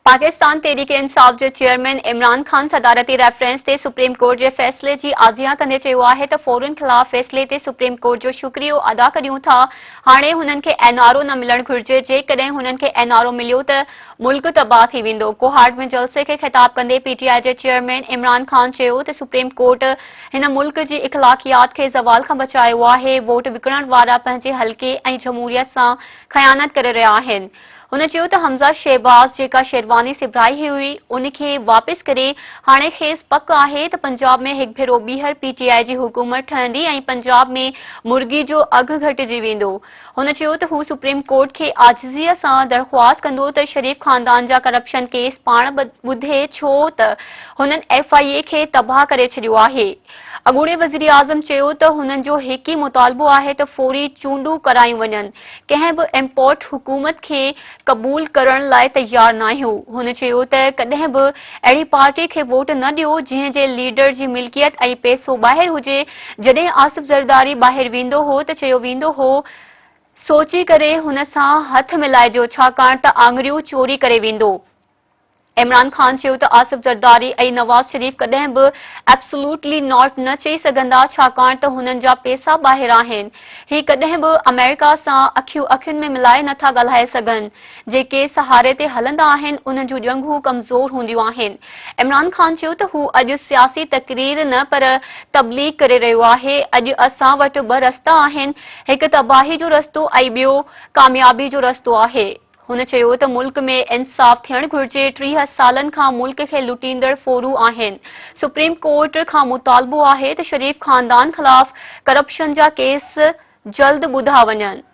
पाकिस्तान तहरीक इंसाफ जे chairman Imran Khan सदारती reference ते supreme court जे फैसले जी आजियां कंदे चयो आहे त फौरन खिलाफ फैसले ते सुप्रीम कोर्ट जो शुक्रियो अदा करियूं था। हाणे हुननि खे एनआरओ न मिलण घुर्जे। जेकॾहिं हुननि खे एनआरओ मिलियो त मुल्क तबाह थी वेंदो। कोहाट में जलसे खे ख़िताब कंदे पीटीआई जे चेयरमैन इमरान खान चयो त सुप्रीम कोर्ट हिन मुल्क जी इख़लाक़ियात खे ज़वाल खां बचायो आहे। वोट विकिणण वारा पंहिंजे हल्के ऐं जमहूरियत सां ख़यानत करे रहिया आहिनि। हुन चयो त हमज़ा शहबाज जेका शेरवानी सिबराई हुई उनखे वापसि करे हाणे खेसि पक आहे त पंजाब में हिकु भेरो ॿीहर पीटीआई जी हुकूमत ठहंदी ऐं पंजाब में मुर्गी जो अघु घटिजी वेंदो। हुन चयो त हू सुप्रीम कोर्ट खे आजिज़ीअ सां दरख़्वास्त कंदो त शरीफ़ ख़ानदान जा करप्शन केस पाण ॿुधे छो त हुननि एफआईए खे तबाह करे छॾियो आहे। अॻूणे वज़ीर आज़म चयो त हुननि जो हिकु ई मुतालबो आहे त फौरी चूंडूं करायूं वञनि। कंहिं बि इम्पोर्ट हुकूमत खे क़बूल करण लाइ तयार न आहियूं। हुन चयो त कॾहिं बि अहिड़ी पार्टी खे वोट न ॾियो जंहिं जे लीडर जी मिल्कियत ऐं पैसो ॿाहिरि हुजे। जॾहिं आसिफ ज़रदारी ॿाहिरि वेंदो हो त चयो वेंदो हो सोची करे हुन सां हथ मिलाइजो छाकाणि त आङुरियूं चोरी करे वेंदो। इमरान खान चयो त आसिफ ज़रदारी ऐं नवाज़ शरीफ कॾहिं बि एब्सोल्युटली नॉट न चई सघंदा छाकाणि त हुननि जा पैसा ॿाहिरि आहिनि। ही कॾहिं बि अमेरिका सां अखियुनि में मिलाए नथा ॻाल्हाए सघनि। जेके सहारे ते हलंदा आहिनि उन्हनि जूं ॼंघूं कमज़ोर हूंदियूं आहिनि। इमरान खान चयो त हू अॼु सियासी तकरीर न पर तबलीग करे रहियो आहे। अॼु असां वटि ॿ रस्ता आहिनि, हिकु तबाही जो रस्तो ऐं ॿियो कामयाबी जो रस्तो आहे। हुन चयो त मुल्क में इंसाफ़ थियणु घुर्जे। 30 सालनि खां मुल्क खे लुटींदड़ फोरू आहिनि। सुप्रीम कोर्ट खां मुतालबो आहे त शरीफ़ ख़ानदान ख़िलाफ़ करप्शन जा केस जल्द ॿुधा वञनि।